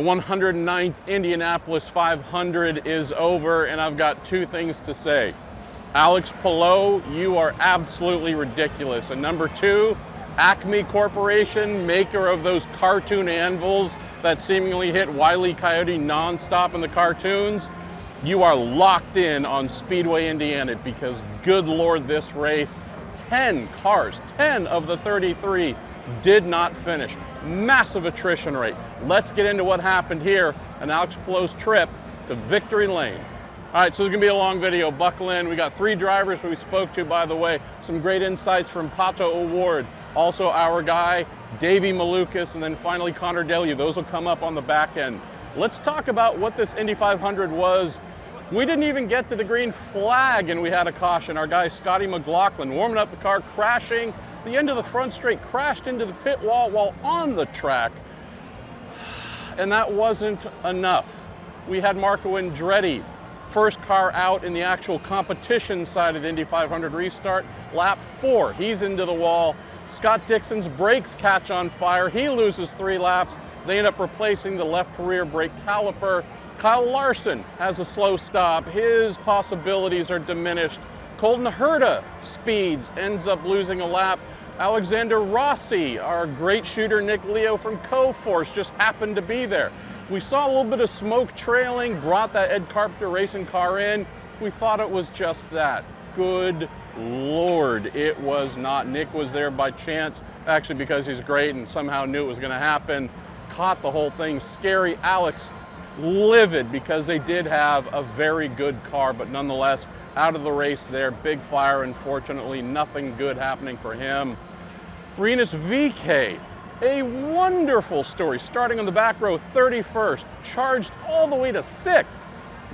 109th Indianapolis 500 is over, and I've got two things to say. Alex Palo, you are absolutely ridiculous. And number two, Acme Corporation, maker of those cartoon anvils that seemingly hit Wile E. Coyote nonstop in the cartoons, you are locked in on Speedway Indiana, because good Lord, this race, 10 cars, 10 of the 33 did not finish. Massive attrition rate. Let's get into what happened here on Alex Palo's trip to victory lane. All right, so it's gonna be a long video, buckle in. We got three drivers we spoke to, by the way. Some great insights from Pato O'Ward, also our guy, Davey Malukas, and then finally Conor Daly. Those will come up on the back end. Let's talk about what this Indy 500 was. We didn't even get to the green flag and we had a caution. Our guy, Scotty McLaughlin, warming up the car, crashing. The end of the front straight, crashed into the pit wall while on the track. And that wasn't enough. We had Marco Andretti, first car out in the actual competition side of the Indy 500 restart, lap 4. He's into the wall. Scott Dixon's brakes catch on fire. He loses 3 laps. They end up replacing the left rear brake caliper. Kyle Larson has a slow stop. His possibilities are diminished. Colton Herta speeds, ends up losing a lap. Alexander Rossi, our great shooter Nick Leo from Coforce, just happened to be there. We saw a little bit of smoke trailing, brought that Ed Carpenter racing car in. We thought it was just that. Good Lord, it was not. Nick was there by chance, actually because he's great and somehow knew it was gonna happen. Caught the whole thing. Scary Alex, livid because they did have a very good car, but nonetheless, out of the race there. Big fire, unfortunately, nothing good happening for him. Rinus VeeKay, a wonderful story, starting on the back row, 31st, charged all the way to 6th.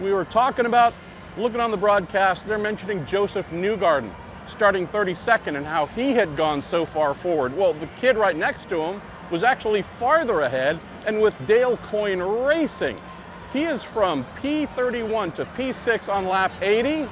We were talking about, looking on the broadcast, they're mentioning Joseph Newgarden, starting 32nd and how he had gone so far forward. Well, the kid right next to him was actually farther ahead, and with Dale Coyne Racing. He is from P31 to P6 on lap 80,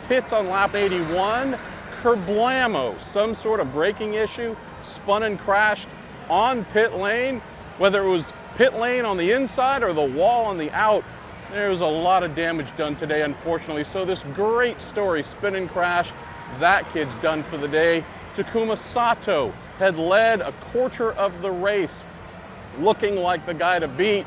pits on lap 81, kerblamo, some sort of braking issue, spun and crashed on pit lane. Whether it was pit lane on the inside or the wall on the out, there was a lot of damage done today, unfortunately. So this great story, spin and crash, that kid's done for the day. Takuma Sato had led a quarter of the race, looking like the guy to beat.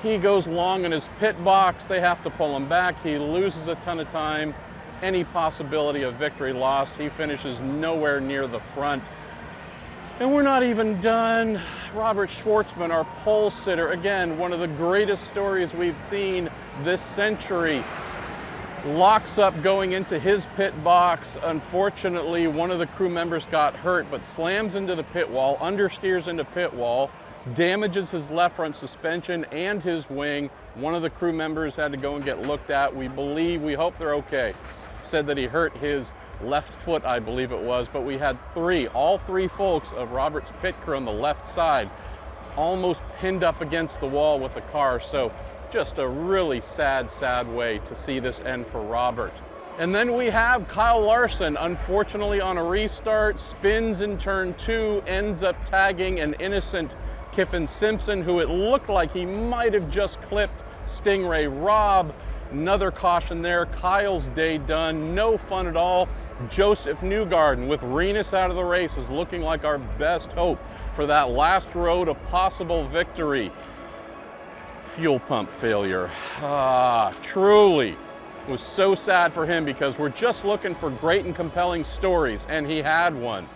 He goes long in his pit box. They have to pull him back. He loses a ton of time. Any possibility of victory lost. He finishes nowhere near the front. And we're not even done. Robert Schwartzman, our pole sitter, again, one of the greatest stories we've seen this century, locks up going into his pit box. Unfortunately, one of the crew members got hurt, but slams into the pit wall, understeers into pit wall, damages his left front suspension and his wing. One of the crew members had to go and get looked at. We hope they're okay. Said that he hurt his left foot, I believe it was, but we had all three folks of Robert's pit crew on the left side almost pinned up against the wall with the car. So just a really sad, sad way to see this end for Robert. And then we have Kyle Larson, unfortunately on a restart, spins in turn 2, ends up tagging an innocent Kiffin Simpson, who it looked like he might have just clipped Stingray Robb. Another caution there. Kyle's day done. No fun at all. Joseph Newgarden, with Rinus out of the race, is looking like our best hope for that last road to possible victory. Fuel pump failure. Truly. It was so sad for him because we're just looking for great and compelling stories, and he had one.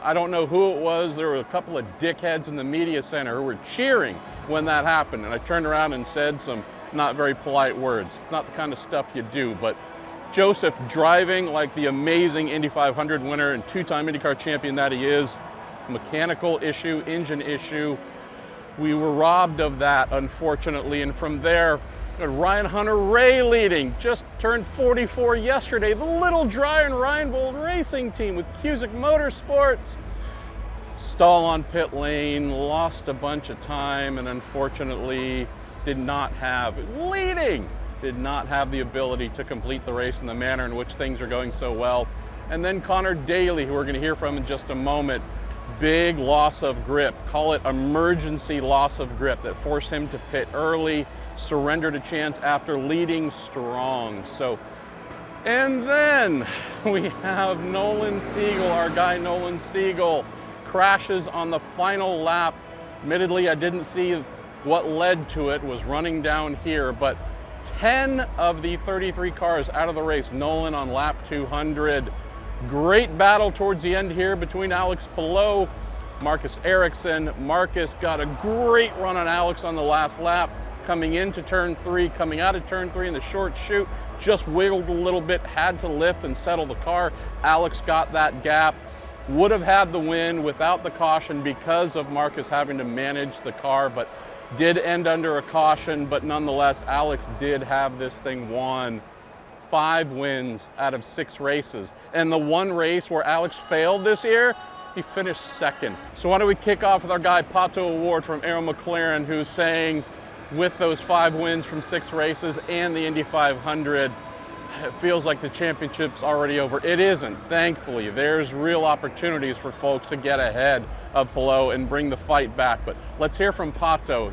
I don't know who it was. There were a couple of dickheads in the media center who were cheering when that happened, and I turned around and said some not very polite words. It's not the kind of stuff you do, but Joseph driving like the amazing Indy 500 winner and 2-time IndyCar champion that he is. Mechanical issue, engine issue. We were robbed of that, unfortunately, and from there, Ryan Hunter-Ray leading, just turned 44 yesterday. The Little Dry and Ryan Bull Racing team with Cusick Motorsports. Stall on pit lane, lost a bunch of time, and unfortunately did not have the ability to complete the race in the manner in which things are going so well. And then Conor Daly, who we're going to hear from in just a moment, big loss of grip, call it emergency loss of grip, that forced him to pit early, surrendered a chance after leading strong. So, and then we have Nolan Siegel, our guy Nolan Siegel, crashes on the final lap. Admittedly, I didn't see what led to it, was running down here, but 10 of the 33 cars out of the race, Nolan on lap 200. Great battle towards the end here between Alex Palo, Marcus Ericsson. Marcus got a great run on Alex on the last lap, coming into turn 3, coming out of turn 3 in the short chute, just wiggled a little bit, had to lift and settle the car. Alex got that gap, would have had the win without the caution because of Marcus having to manage the car, but did end under a caution. But nonetheless, Alex did have this thing won. 5 wins out of 6 races. And the one race where Alex failed this year, he finished 2nd. So why don't we kick off with our guy Pato O'Ward from Arrow McLaren, who's saying with those 5 wins from 6 races and the Indy 500, it feels like the championship's already over. It isn't, thankfully. There's real opportunities for folks to get ahead of Palo and bring the fight back. But let's hear from Pato.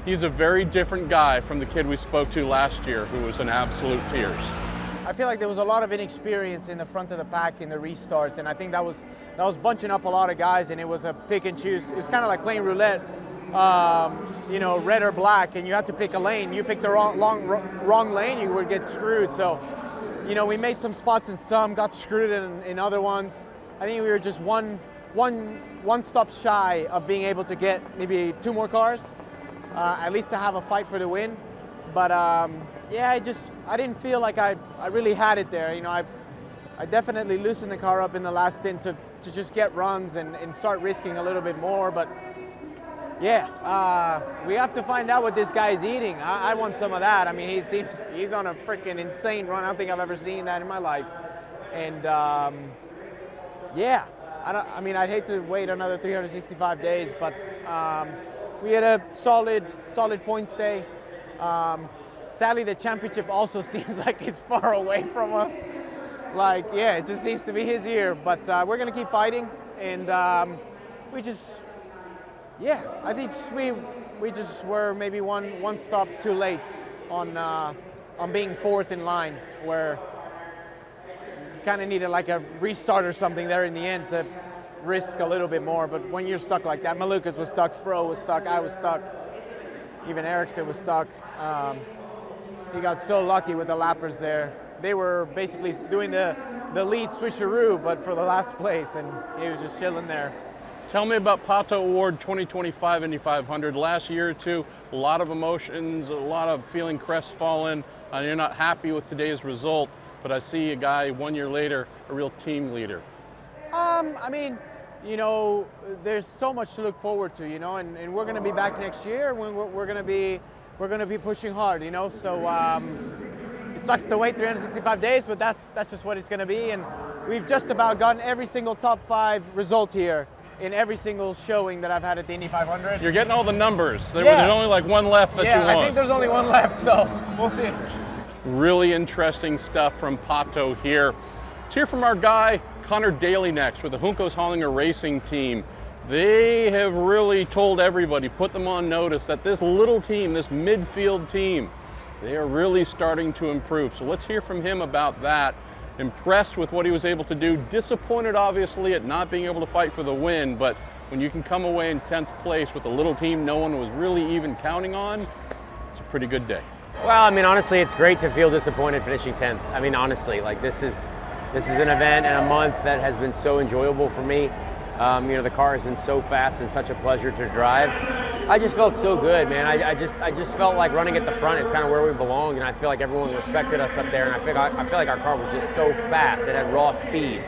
He's a very different guy from the kid we spoke to last year, who was in absolute tears. I feel like there was a lot of inexperience in the front of the pack in the restarts, and I think that was bunching up a lot of guys, and it was a pick and choose. It was kind of like playing roulette, you know, red or black, and you had to pick a lane. You picked the wrong lane, you would get screwed. So, you know, we made some spots in some, got screwed in other ones. I think we were just one stop shy of being able to get maybe 2 more cars. At least to have a fight for the win. But yeah, I didn't feel like I really had it there. You know, I definitely loosened the car up in the last stint to just get runs and start risking a little bit more. But yeah, we have to find out what this guy is eating. I want some of that. I mean, he's on a freaking insane run. I don't think I've ever seen that in my life. And yeah, I mean, I'd hate to wait another 365 days, but we had a solid points day. Sadly, the championship also seems like it's far away from us. Like, yeah, it just seems to be his year. But we're gonna keep fighting, and we just, yeah, I think we just were maybe one stop too late on being 4th in line, where you kind of needed like a restart or something there in the end to risk a little bit more. But when you're stuck like that, Malukas was stuck, Fro was stuck, I was stuck, even Ericsson was stuck. He got so lucky with the lappers there. They were basically doing the lead switcheroo, but for the last place, and he was just chilling there. Tell me about Pato O'Ward 2025 Indy 500. Last year or two, a lot of emotions, a lot of feeling crestfallen. You're not happy with today's result, but I see a guy 1 year later, a real team leader. I mean, you know, there's so much to look forward to, you know, and we're going to be back next year when we're going to be pushing hard, you know. So it sucks to wait 365 days, but that's just what it's going to be. And we've just about gotten every single top 5 result here in every single showing that I've had at the Indy 500. You're getting all the numbers. There's only like 1 left that you want. Yeah, I think there's only 1 left, so we'll see. Really interesting stuff from Pato here. Let's hear from our guy Conor Daly next with the Juncos Hollinger Racing Team. They have really told everybody, put them on notice, that this little team, this midfield team, they are really starting to improve. So let's hear from him about that. Impressed with what he was able to do. Disappointed, obviously, at not being able to fight for the win, but when you can come away in 10th place with a little team no one was really even counting on, it's a pretty good day. Well, I mean, honestly, it's great to feel disappointed finishing 10th. I mean, honestly, like this is an event and a month that has been so enjoyable for me. You know, the car has been so fast and such a pleasure to drive. I just felt so good, man. I just felt like running at the front is kind of where we belong, and I feel like everyone respected us up there. And I feel like our car was just so fast; it had raw speed.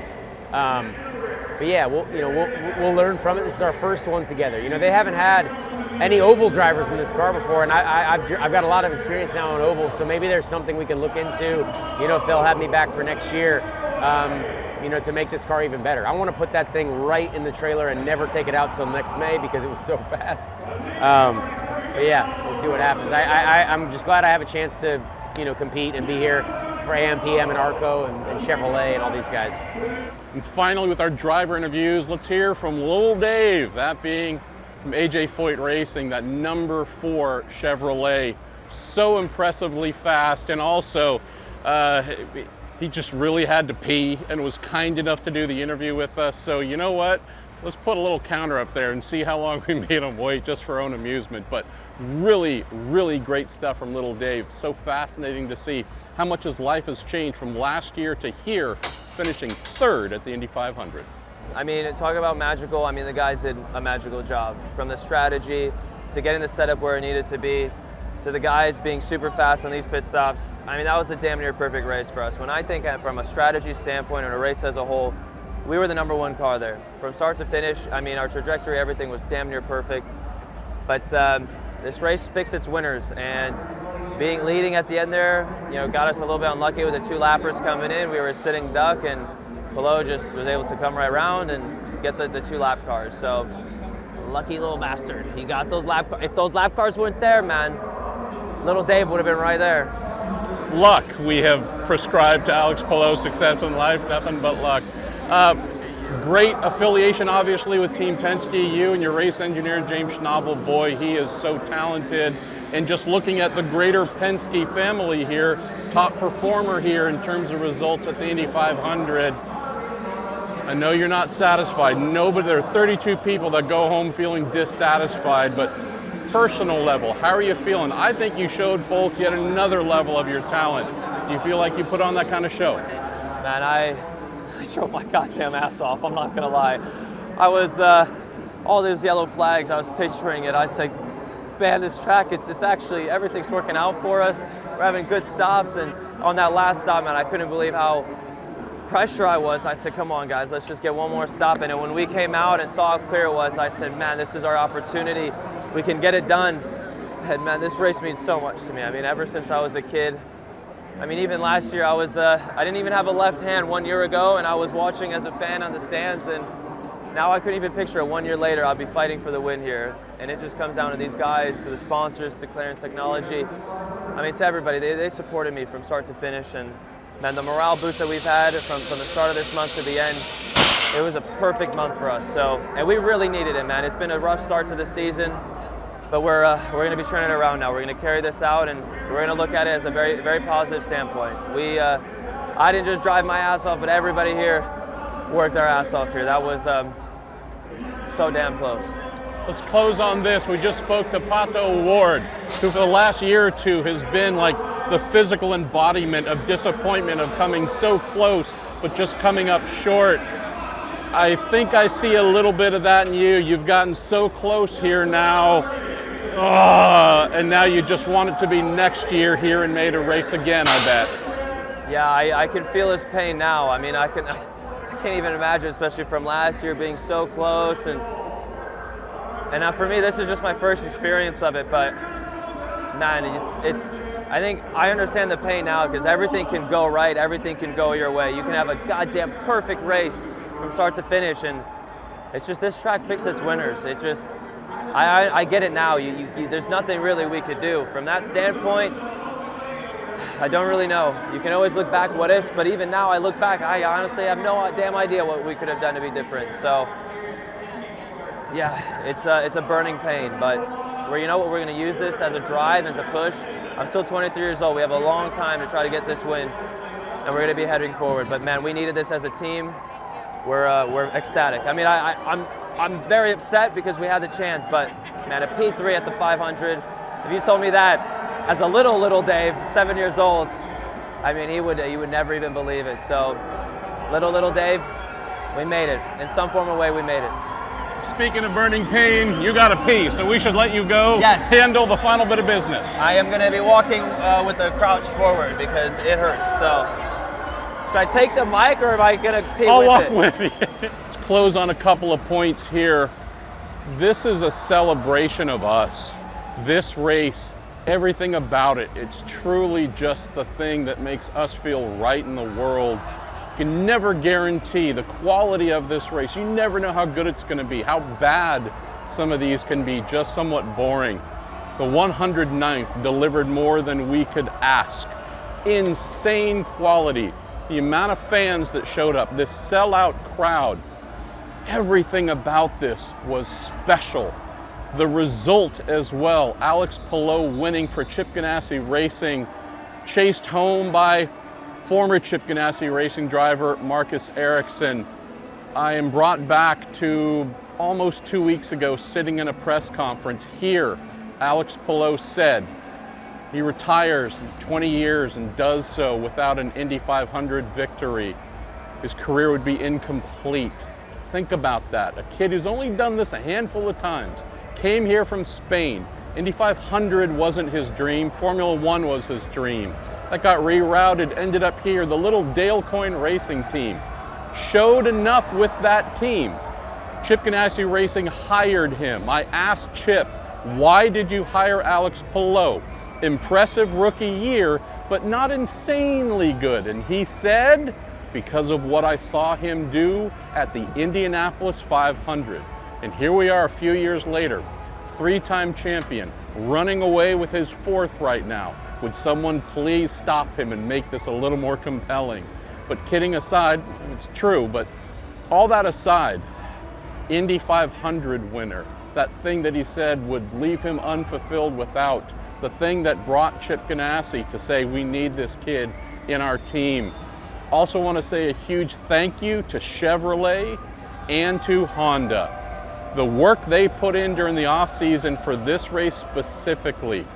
But yeah, we'll learn from it. This is our first one together. You know, they haven't had any oval drivers in this car before, and I've got a lot of experience now on oval, so maybe there's something we can look into. You know, if they'll have me back for next year. You know, to make this car even better. I want to put that thing right in the trailer and never take it out till next May because it was so fast. But yeah, we'll see what happens. I'm just glad I have a chance to, you know, compete and be here. for AM, PM, and Arco, and Chevrolet, and all these guys. And finally, with our driver interviews, let's hear from Lil Dave, that being from AJ Foyt Racing, that number 4 Chevrolet. So impressively fast, and also he just really had to pee and was kind enough to do the interview with us. So you know what? Let's put a little counter up there and see how long we made him wait just for our own amusement. But really, really great stuff from Lil Dave. So fascinating to see how much his life has changed from last year to here, finishing 3rd at the Indy 500. I mean, talk about magical. I mean, the guys did a magical job. From the strategy to getting the setup where it needed to be, to the guys being super fast on these pit stops. I mean, that was a damn near perfect race for us. When I think from a strategy standpoint and a race as a whole, we were the number 1 car there. From start to finish, I mean, our trajectory, everything was damn near perfect. But this race picks its winners, and leading at the end there, you know, got us a little bit unlucky with the 2 lappers coming in. We were a sitting duck, and Palo just was able to come right around and get the 2 lap cars. So, lucky little bastard. He got those lap cars. If those lap cars weren't there, man, Lil Dave would have been right there. Luck we have prescribed to Alex Palo's success in life, nothing but luck. Great affiliation, obviously, with Team Penske. You and your race engineer, James Schnabel, boy, he is so talented. And just looking at the greater Penske family here, top performer here in terms of results at the Indy 500. I know you're not satisfied. Nobody, there are 32 people that go home feeling dissatisfied, but personal level, how are you feeling? I think you showed folks yet another level of your talent. Do you feel like you put on that kind of show? Man, I drove my goddamn ass off, I'm not gonna lie. I was, all those yellow flags, I was picturing it. I said, man, this track, it's actually, everything's working out for us. We're having good stops, and on that last stop, man, I couldn't believe how pressure I was. I said, come on guys, let's just get one more stop in. And when we came out and saw how clear it was, I said, man, this is our opportunity. We can get it done. And man, this race means so much to me. I mean, ever since I was a kid, I mean, even last year, I didn't even have a left hand 1 year ago, and I was watching as a fan on the stands, and now I couldn't even picture it. 1 year later, I'll be fighting for the win here. And it just comes down to these guys, to the sponsors, to Clarence Technology. I mean, to everybody, they supported me from start to finish, and man, the morale boost that we've had from the start of this month to the end, it was a perfect month for us. So, and we really needed it, man. It's been a rough start to the season, but we're going to be turning it around now. We're going to carry this out, and we're going to look at it as a very, very positive standpoint. I didn't just drive my ass off, but everybody here worked their ass off here. That was so damn close. Let's close on this. We just spoke to Pato O'Ward, who for the last year or two has been like the physical embodiment of disappointment, of coming so close, but just coming up short. I think I see a little bit of that in you. You've gotten so close here now, and now you just want it to be next year here in May to race again, I bet. Yeah, I can feel his pain now. I mean, I can't even imagine, especially from last year, being so close. And now for me, this is just my first experience of it, but man, I think I understand the pain now, because everything can go right, everything can go your way. You can have a goddamn perfect race from start to finish, and it's just this track picks its winners. It just, I get it now. There's nothing really we could do. From that standpoint, I don't really know. You can always look back what ifs, but even now I look back, I honestly have no damn idea what we could have done to be different. So yeah, it's a burning pain, but you know what, we're going to use this as a drive and to push. I'm still 23 years old. We have a long time to try to get this win, and we're going to be heading forward. But man, we needed this as a team. We're ecstatic. I mean, I'm very upset because we had the chance, but man, a P3 at the 500. If you told me that as a little Dave, 7 years old, I mean, he would never even believe it. So, little Dave, we made it. In some form or way, we made it. Speaking of burning pain, you got to pee, so we should let you go. Yes. Handle the final bit of business. I am going to be walking with the crouch forward because it hurts. So, should I take the mic, or am I going to pee I'll with it? walk with you. Let's close on a couple of points here. This is a celebration of us. This race, everything about it, it's truly just the thing that makes us feel right in the world. You can never guarantee the quality of this race. You never know how good it's going to be, how bad some of these can be, just somewhat boring. The 109th delivered more than we could ask. insane quality. The amount of fans that showed up, this sellout crowd, everything about this was special. The result as well, Alex Palou winning for Chip Ganassi Racing, chased home by former Chip Ganassi Racing driver Marcus Ericsson. I am brought back to almost 2 weeks ago, sitting in a press conference here. Alex Palou said he retires in 20 years and does so without an Indy 500 victory. His career would be incomplete. Think about that. A kid who's only done this a handful of times, came here from Spain. Indy 500 wasn't his dream. Formula One was his dream. That got rerouted, ended up here. The little Dale Coyne Racing team showed enough with that team. Chip Ganassi Racing hired him. I asked Chip, why did you hire Alex Palou? Impressive rookie year, but not insanely good. And he said, because of what I saw him do at the Indianapolis 500. And here we are a few years later, three-time champion, running away with his fourth right now. Would someone please stop him and make this a little more compelling? But kidding aside, it's true, but all that aside, Indy 500 winner, that thing that he said would leave him unfulfilled without, the thing that brought Chip Ganassi to say, we need this kid in our team. Also want to say a huge thank you to Chevrolet and to Honda. The work they put in during the off season for this race specifically,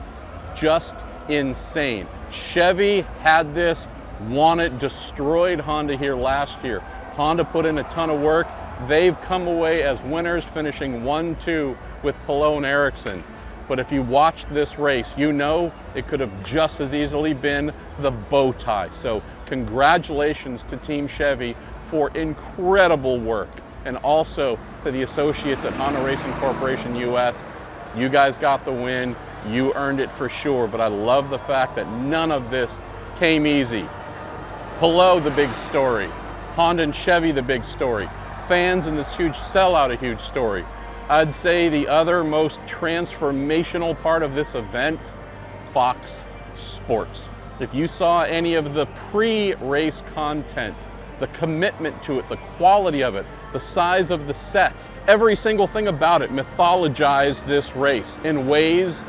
just insane. Chevy had this, won it, destroyed Honda here last year. Honda put in a ton of work. They've come away as winners, finishing 1-2 with Palo and Ericsson. But if you watched this race, you know it could have just as easily been the bow tie. So congratulations to Team Chevy for incredible work. And also to the associates at Honda Racing Corporation US. You guys got the win. You earned it for sure. But I love the fact that none of this came easy. Palo, the big story. Honda and Chevy, the big story. Fans and this huge sellout, a huge story. I'd say the other most transformational part of this event, Fox Sports. If you saw any of the pre-race content, the commitment to it, the quality of it, the size of the sets, every single thing about it mythologized this race in ways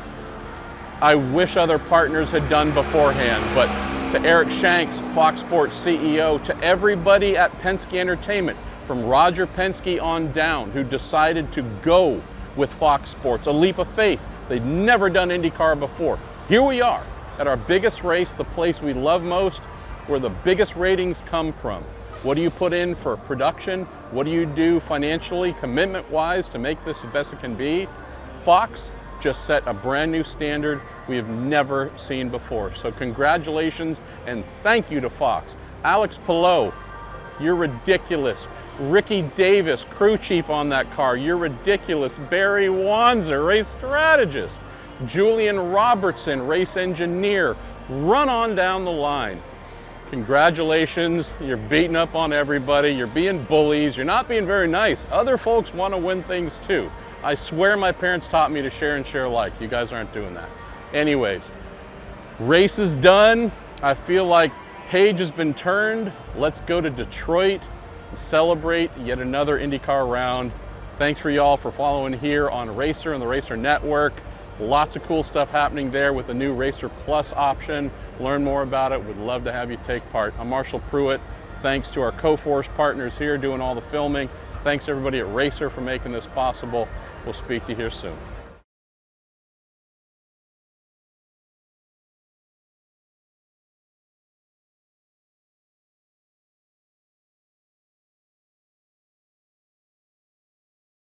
I wish other partners had done beforehand. But to Eric Shanks, Fox Sports CEO, to everybody at Penske Entertainment, from Roger Penske on down, who decided to go with Fox Sports, a leap of faith. They'd never done IndyCar before. Here we are at our biggest race, the place we love most, where the biggest ratings come from. What do you put in for production? What do you do financially, commitment-wise, to make this the best it can be? Fox just set a brand new standard we have never seen before. So congratulations and thank you to Fox. Alex Palou, you're ridiculous. Ricky Davis, crew chief on that car, you're ridiculous. Barry Wanzer, race strategist. Julian Robertson, race engineer. Run on down the line. Congratulations, you're beating up on everybody, you're being bullies, you're not being very nice. Other folks want to win things too. I swear my parents taught me to share and share alike. You guys aren't doing that. Anyways, race is done. I feel like page has been turned. Let's go to Detroit and celebrate yet another IndyCar round. Thanks for y'all for following here on Racer and the Racer Network. Lots of cool stuff happening there with the new Racer Plus option. Learn more about it. Would love to have you take part. I'm Marshall Pruett. Thanks to our Co-Force partners here doing all the filming. Thanks to everybody at Racer for making this possible. We'll speak to you here soon.